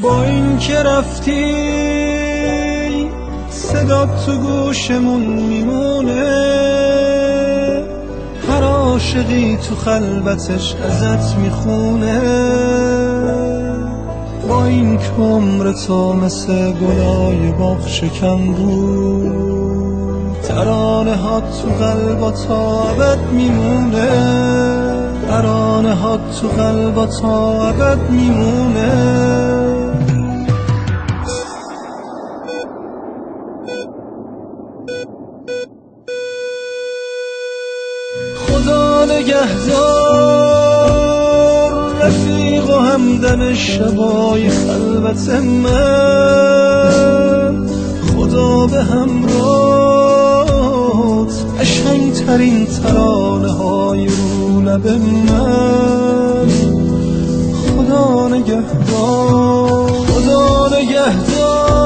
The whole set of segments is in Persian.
با این که رفتی صدا تو گوشمون میمونه، هر عاشقی تو خلوتش ازت میخونه. با این که عمر تو مثل گلای باغ شکن بود، ترانه ها تو قلبا تا ابد میمونه، ترانه ها تو قلبا تا ابد میمونه. خدا نگهدار رفیق و همدم شبای خلوت من، خدا به همراهت قشنگترین ترانه های رو لب من. خدا نگهدار، خدا نگهدار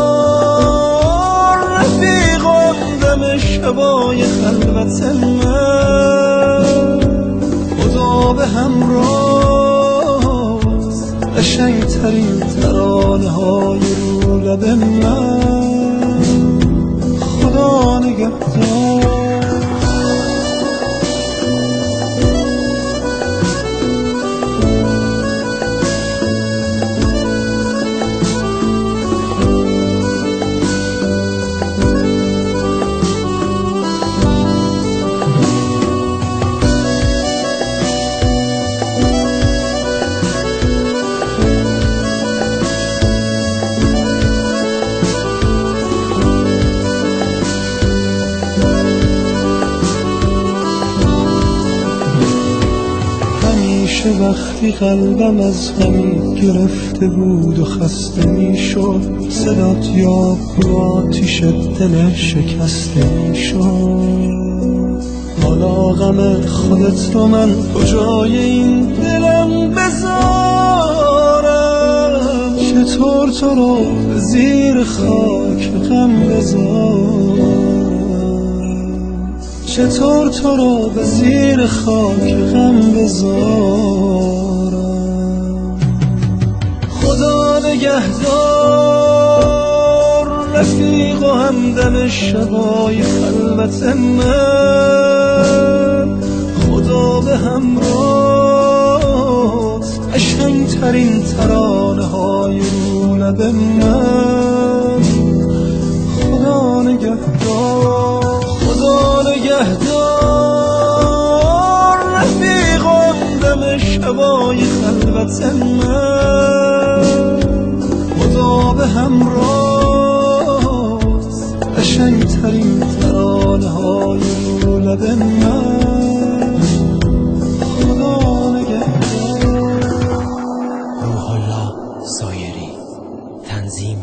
رفیق و همدم شبای خلوت من، خدا به همراه قشنگترین ترانه های رو لب من. خدا نگهدار. وقتی قلبم از غمی گرفته بود و خسته میشد، صدات یاد رو آتیش دل شکسته میشد. حالا غم خودت رو من کجای این دلم بذارم؟ چطور تو رو به زیر خاک غم بذارم؟ چطور تو رو به زیر خاک غم بذارم؟ خدا نگهدار رفیق و همدم شبای خلوت من، خدا به همراهت قشنگترین ترانه های رو لب من. خدا نگهدار، خدا نگهدار رفیق و همدم شبای خلوت من، خدا به همراهت قشنگترین ترانه های رو لب من. خدا نگهدار. روح الله سایری، تنظیم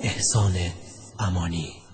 احسان امانی.